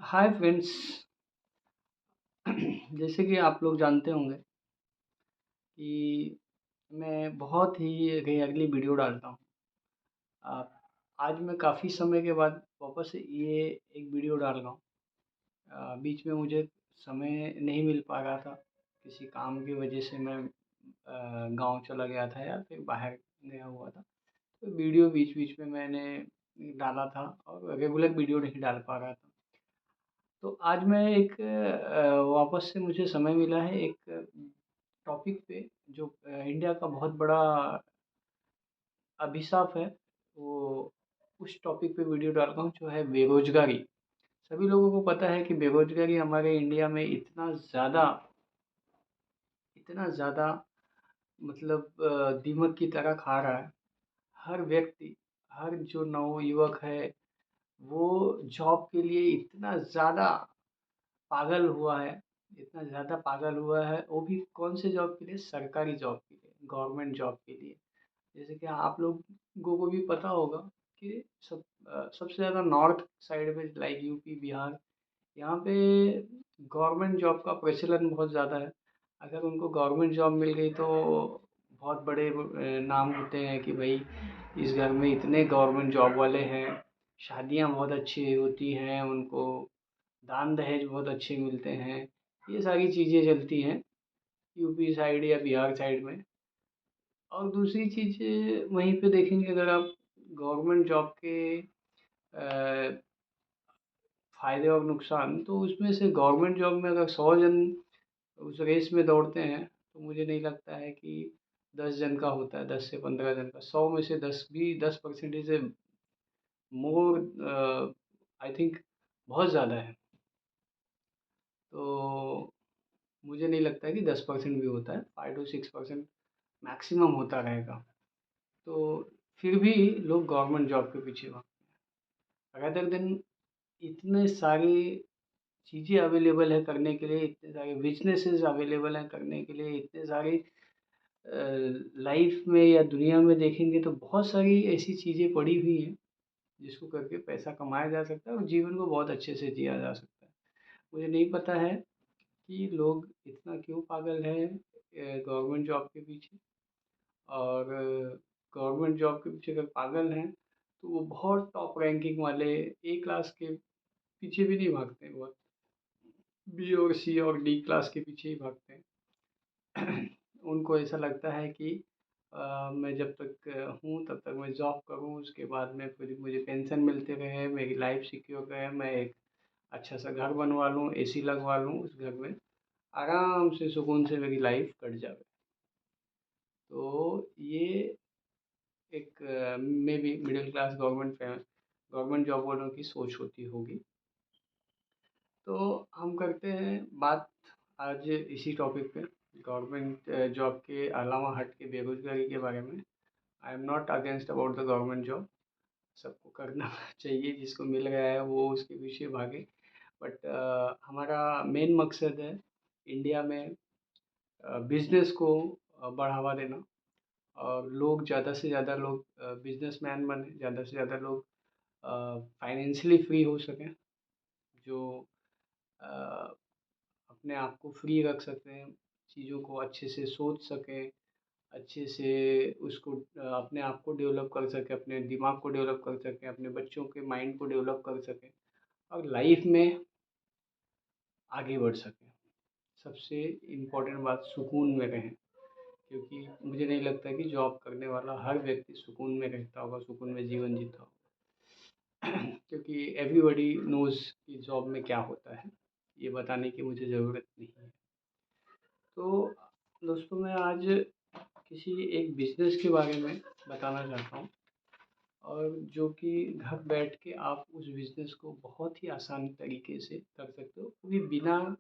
Hi friends. जैसे कि आप लोग जानते होंगे कि मैं बहुत ही रेयरली वीडियो डालता हूँ। अ, आज मैं काफ़ी समय के बाद वापस से ये एक वीडियो डाल रहा हूँ। बीच में मुझे समय नहीं मिल पा रहा था, किसी काम की वजह से मैं गाँव चला गया था या फिर बाहर गया हुआ था। तो वीडियो बीच-बीच में मैंने डाला था और रेगुलर वीडियो नहीं डाल पा रहा था। तो आज मैं एक वापस से मुझे समय मिला है एक टॉपिक पे जो इंडिया का बहुत बड़ा अभिशाप है, वो उस टॉपिक पे वीडियो डाल रहा हूँ जो है बेरोज़गारी। सभी लोगों को पता है कि बेरोज़गारी हमारे इंडिया में इतना ज़्यादा मतलब दीमक की तरह खा रहा है। हर व्यक्ति, हर जो नवयुवक है, वो जॉब के लिए इतना ज़्यादा पागल हुआ है, वो भी कौन से जॉब के लिए? सरकारी जॉब के लिए, गवर्नमेंट जॉब के लिए। जैसे कि आप लोगों को भी पता होगा कि सबसे ज़्यादा नॉर्थ साइड में लाइक यूपी, बिहार, यहाँ पे गवर्नमेंट जॉब का प्रचलन बहुत ज़्यादा है। अगर उनको गवर्नमेंट जॉब मिल गई तो बहुत बड़े नाम होते हैं कि भाई इस घर में इतने गवर्नमेंट जॉब वाले हैं, शादियाँ बहुत अच्छी होती हैं, उनको दान दहेज बहुत अच्छे मिलते हैं। ये सारी चीज़ें चलती हैं यूपी साइड या बिहार साइड में। और दूसरी चीज़ वहीं पे देखेंगे अगर आप गवर्नमेंट जॉब के फ़ायदे और नुकसान, तो उसमें से गवर्नमेंट जॉब में अगर 100 जन उस रेस में दौड़ते हैं तो मुझे नहीं लगता है कि 10 जन का होता है, 10 से 15 जन का। 100 में से 10 भी 10% से मोर आई थिंक बहुत ज़्यादा है। तो मुझे नहीं लगता है कि 10% भी होता है, 5 टू 6% मैक्सिमम होता रहेगा। तो फिर भी लोग गवर्नमेंट जॉब के पीछे भागते हैं। अदर देन इतने सारी चीज़ें अवेलेबल है करने के लिए, इतने सारे बिजनेसेस अवेलेबल हैं करने के लिए, इतने सारे लाइफ में या दुनिया में देखेंगे तो बहुत सारी ऐसी चीज़ें पड़ी हुई हैं जिसको करके पैसा कमाया जा सकता है और जीवन को बहुत अच्छे से जिया जा सकता है। मुझे नहीं पता है कि लोग इतना क्यों पागल हैं गवर्नमेंट जॉब के पीछे। और गवर्नमेंट जॉब के पीछे अगर पागल हैं तो वो बहुत टॉप रैंकिंग वाले ए क्लास के पीछे भी नहीं भागते हैं, बहुत बी और सी और डी क्लास के पीछे ही भागते हैं। उनको ऐसा लगता है कि मैं जब तक हूँ तब तक मैं जॉब करूँ, उसके बाद में फिर मुझे पेंशन मिलते रहे, मेरी लाइफ सिक्योर रहे, मैं एक अच्छा सा घर बनवा लूँ, एसी लगवा लूँ, उस घर में आराम से सुकून से मेरी लाइफ कट जाए। तो ये एक may be middle class government job वालों की सोच होती होगी। तो हम करते हैं बात आज इसी टॉपिक पे, गवर्नमेंट जॉब के अलावा हट के बेरोजगारी के बारे में। I am not against about the government job, सबको करना चाहिए, जिसको मिल गया है वो उसके पीछे भागे। बट हमारा मेन मकसद है इंडिया में बिजनेस को बढ़ावा देना, और लोग ज़्यादा से ज़्यादा लोग बिजनेसमैन बने, ज़्यादा से ज़्यादा लोग फाइनेंशियली फ्री हो सकें, जो अ, अपने आप को फ्री रख सकें, चीज़ों को अच्छे से सोच सकें, अच्छे से उसको अपने आप को डेवलप कर सकें, अपने दिमाग को डेवलप कर सकें, अपने बच्चों के माइंड को डेवलप कर सकें और लाइफ में आगे बढ़ सकें। सबसे इम्पोर्टेंट बात, सुकून में रहें, क्योंकि मुझे नहीं लगता कि जॉब करने वाला हर व्यक्ति सुकून में रहता होगा, सुकून में जीवन जीता होगा। क्योंकि एवरीबॉडी नोज़ कि जॉब में क्या होता है, ये बताने की मुझे ज़रूरत नहीं है। तो दोस्तों, मैं आज किसी एक बिज़नेस के बारे में बताना चाहता हूँ, और जो कि घर बैठ के आप उस बिज़नेस को बहुत ही आसान तरीके से कर सकते हो, वो भी बिना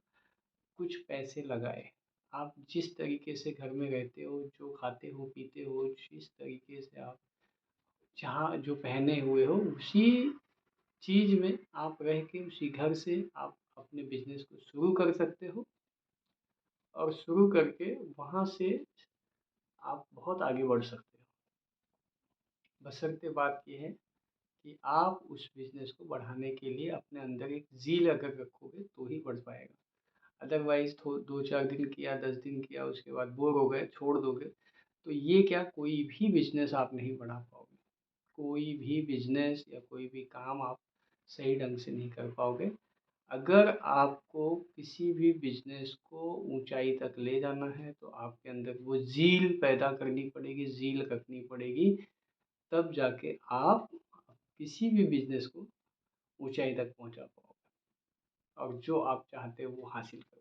कुछ पैसे लगाए। आप जिस तरीके से घर में रहते हो, जो खाते हो, पीते हो, जिस तरीके से आप जहाँ जो पहने हुए हो, उसी चीज़ में आप रह के उसी घर से आप अपने बिज़नेस को शुरू कर सकते हो, और शुरू करके वहाँ से आप बहुत आगे बढ़ सकते हो। बशर्ते बात ये है कि आप उस बिज़नेस को बढ़ाने के लिए अपने अंदर एक ज़ील अगर रखोगे तो ही बढ़ पाएगा। अदरवाइज़ थो 2-4 दिन किया, 10 दिन किया, उसके बाद बोर हो गए, छोड़ दोगे, तो ये क्या कोई भी बिज़नेस आप नहीं बढ़ा पाओगे। कोई भी बिज़नेस या कोई भी काम आप सही ढंग से नहीं कर पाओगे। अगर आपको किसी भी बिज़नेस को ऊँचाई तक ले जाना है, तो आपके अंदर वो ज़ील पैदा करनी पड़ेगी, ज़ील रखनी पड़ेगी, तब जाके आप किसी भी बिज़नेस को ऊँचाई तक पहुँचा पाओगे और जो आप चाहते हो वो हासिल कर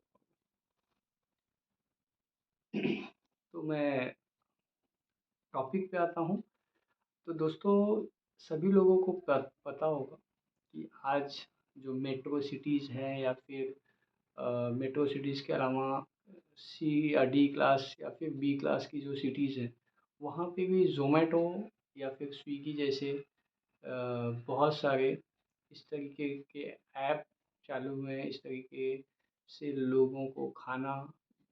पाओगे। तो मैं टॉपिक पे आता हूँ। तो दोस्तों, सभी लोगों को पता होगा कि आज जो मेट्रो सिटीज़ हैं या फिर मेट्रो सिटीज़ के अलावा सी या डी क्लास या फिर बी क्लास की जो सिटीज़ हैं, वहाँ पे भी ज़ोमैटो या फिर स्विगी जैसे बहुत सारे इस तरीके के ऐप चालू हुए हैं। इस तरीके से लोगों को खाना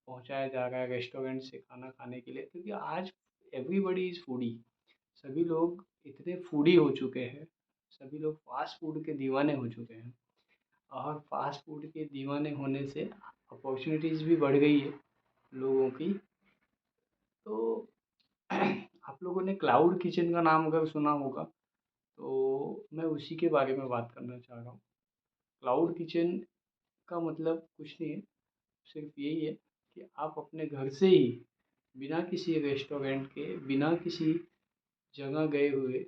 पहुँचाया जा रहा है रेस्टोरेंट से खाना खाने के लिए, क्योंकि आज एवरीबॉडी इज़ फूडी। सभी लोग इतने फूडी हो चुके हैं, सभी लोग फास्ट फूड के दीवाने हो चुके हैं। और फास्ट फूड के दीवाने होने से अपॉर्चुनिटीज़ भी बढ़ गई है लोगों की। तो आप लोगों ने क्लाउड किचन का नाम अगर सुना होगा, तो मैं उसी के बारे में बात करना चाह रहा हूँ। क्लाउड किचन का मतलब कुछ नहीं है, सिर्फ यही है कि आप अपने घर से ही बिना किसी रेस्टोरेंट के, बिना किसी जगह गए हुए,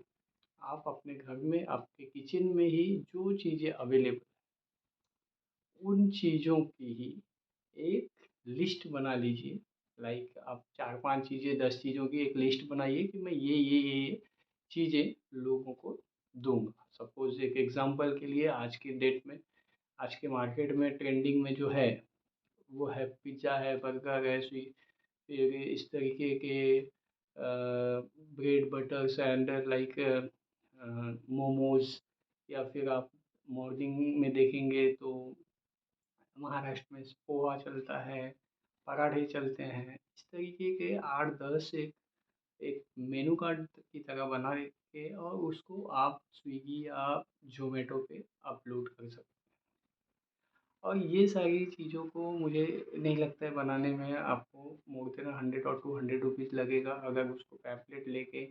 आप अपने घर में, आपके किचन में ही जो चीज़ें अवेलेबल, उन चीज़ों की ही एक लिस्ट बना लीजिए। लाइक आप 4-5 चीज़ें, 10 चीज़ों की एक लिस्ट बनाइए कि मैं ये चीज़ें लोगों को दूँगा। सपोज़ एक एग्ज़ाम्पल के लिए आज की डेट में, आज के मार्केट में ट्रेंडिंग में जो है, वो है पिज़्ज़ा है, बर्गर है, फिर इस तरीके के bread butter sandal like momos, या फिर आप मॉर्निंग में देखेंगे तो महाराष्ट्र में पोहा चलता है, पराठे चलते हैं। इस तरीके के 8-10 एक एक मेनू कार्ड की तरह बना के और उसको आप स्विगी या ज़ोमैटो पे अपलोड कर सकते हैं। और ये सारी चीज़ों को मुझे नहीं लगता है बनाने में आपको मोर देन 100 और 200 रुपीज़ लगेगा। अगर उसको पैम्पलेट लेके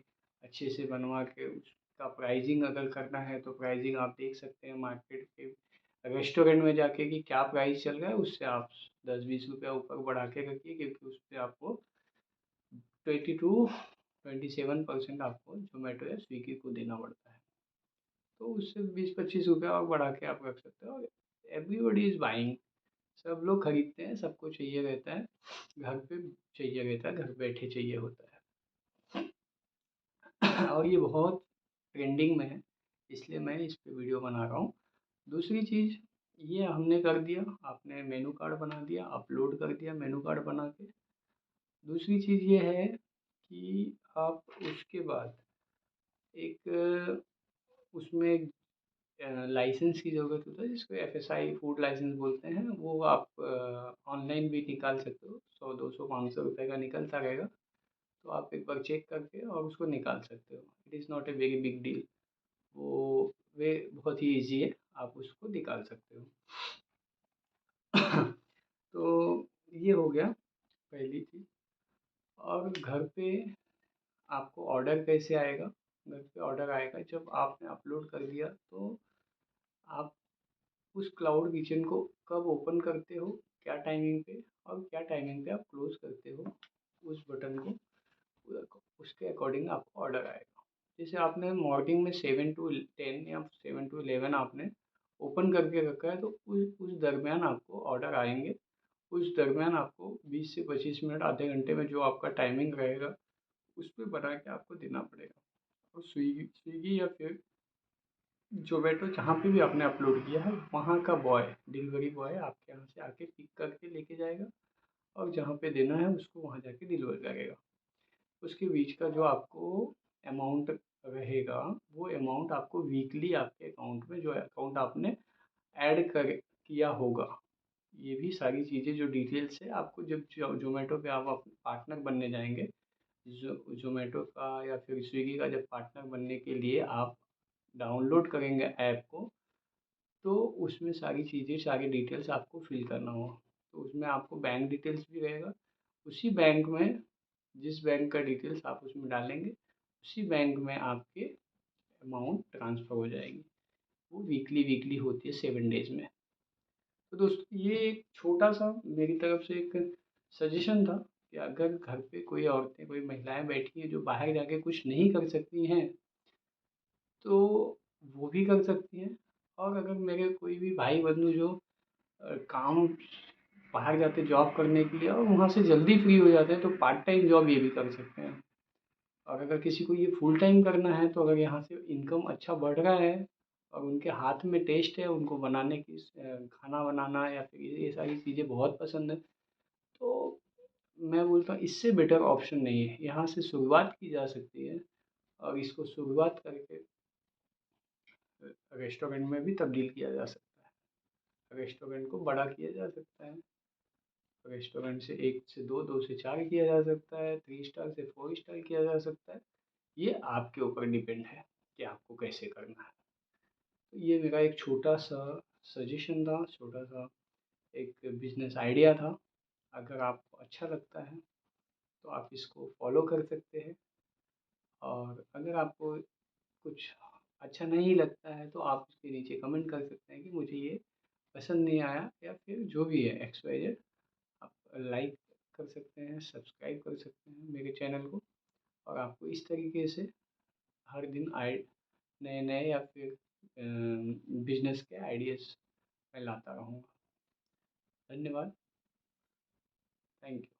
अच्छे से बनवा के उसका प्राइज़िंग अगर करना है, तो प्राइज़िंग आप देख सकते हैं मार्केट के रेस्टोरेंट में जाके कि क्या प्राइस चल रहा है, उससे आप 10-20 रुपया ऊपर बढ़ा के रखिए, क्योंकि उसपे आपको 20 टू 27% आपको ज़ोमैटो या स्विगी को देना पड़ता है। तो उससे 20-25 रुपया और बढ़ा के आप रख सकते हो। और एवरीबॉडी इज़ बाइंग, सब लोग खरीदते हैं, सबको चाहिए रहता है, घर पे चाहिए रहता है, घर बैठे चाहिए होता है। और ये बहुत ट्रेंडिंग में है, इसलिए मैं इस पे वीडियो बना रहा हूँ। दूसरी चीज़, ये हमने कर दिया, आपने मेनू कार्ड बना दिया, अपलोड कर दिया मेनू कार्ड बना के। दूसरी चीज़ ये है कि आप उसके बाद एक उसमें लाइसेंस की ज़रूरत होता है, जिसको एफएसआई फूड लाइसेंस बोलते हैं। वो आप ऑनलाइन भी निकाल सकते हो, 100, 200, 500 रुपये का निकलता रहेगा। तो आप एक बार चेक करके और उसको निकाल सकते हो। It is not a very big deal, वो वे बहुत ही ईज़ी है, आप उसको निकाल सकते हो। तो ये हो गया पहली चीज़। और घर पे आपको ऑर्डर कैसे आएगा? घर पे ऑर्डर आएगा जब आपने अपलोड कर दिया, तो आप उस क्लाउड किचन को कब ओपन करते हो, क्या टाइमिंग पे, और क्या टाइमिंग पे आप क्लोज़ करते हो उस बटन को, उसके अकॉर्डिंग आपको ऑर्डर आएगा। जैसे आपने मॉर्निंग में 7 टू 10 या 7 टू 11 आपने ओपन करके रखा है, तो उस दरमियान आपको ऑर्डर आएँगे। उस दरमियान आपको 20 से 25 मिनट, आधे घंटे में जो आपका टाइमिंग रहेगा, उस पे बना के आपको देना पड़ेगा। और स्विगी स्विगी या फिर ज़ोमैटो जहाँ पे भी आपने अपलोड किया है, वहाँ का बॉय, डिलीवरी बॉय आपके यहाँ से आके पिक करके लेके जाएगा और जहाँ पे देना है उसको वहाँ जाके डिलीवर करेगा। उसके बीच का जो आपको अमाउंट रहेगा, वो अमाउंट आपको वीकली आपके अकाउंट में, जो अकाउंट आपने ऐड किया होगा, ये भी सारी चीज़ें जो डिटेल्स है आपको जब ज़ोमैटो पे आप पार्टनर बनने जाएंगे, ज़ोमैटो का या फिर स्विगी का जब पार्टनर बनने के लिए आप डाउनलोड करेंगे ऐप को, तो उसमें सारी चीज़ें, सारी डिटेल्स आपको फिल करना होगा। तो उसमें आपको बैंक डिटेल्स भी रहेगा, उसी बैंक में जिस बैंक का डिटेल्स आप उसमें डालेंगे, उसी बैंक में आपके अमाउंट ट्रांसफ़र हो जाएगी। वो वीकली वीकली होती है 7 डेज़ में। तो दोस्त ये एक छोटा-सा मेरी तरफ से एक सजेशन था कि अगर घर पे कोई औरतें, कोई महिलाएँ बैठी हैं जो बाहर जाके कुछ नहीं कर सकती हैं, तो वो भी कर सकती हैं। और अगर मेरे कोई भी भाई-बंधु जो काम बाहर जाते जॉब करने के लिए और वहाँ से जल्दी फ्री हो जाते हैं, तो पार्ट टाइम जॉब ये भी कर सकते हैं। और अगर किसी को ये फुल टाइम करना है, तो अगर यहाँ से इनकम अच्छा बढ़ रहा है और उनके हाथ में टेस्ट है, उनको बनाने की खाना बनाना या फिर ये सारी चीज़ें बहुत पसंद है, तो मैं बोलता हूँ इससे बेटर ऑप्शन नहीं है। यहाँ से शुरुआत की जा सकती है और इसको शुरुआत करके रेस्टोरेंट में भी तब्दील किया जा सकता है। रेस्टोरेंट को बड़ा किया जा सकता है। रेस्टोरेंट से 1 से 2, 2 से 4 किया जा सकता है, 3 स्टार से 4 स्टार किया जा सकता है। ये आपके ऊपर डिपेंड है कि आपको कैसे करना है। तो ये मेरा एक छोटा-सा सजेशन था, छोटा-सा एक बिज़नेस आइडिया था। अगर आपको अच्छा लगता है, तो आप इसको फ़ॉलो कर सकते हैं और अगर आपको कुछ अच्छा नहीं लगता है, तो आप उसके नीचे कमेंट कर सकते हैं कि मुझे ये पसंद नहीं आया या फिर जो भी है एक्स, वाई, ज़ेड। आप लाइक कर सकते हैं, सब्सक्राइब कर सकते हैं मेरे चैनल को और आपको इस तरीके से हर दिन नए-नए या फिर बिज़नेस के आइडियाज़ मैं लाता रहूँगा। धन्यवाद। Thank you.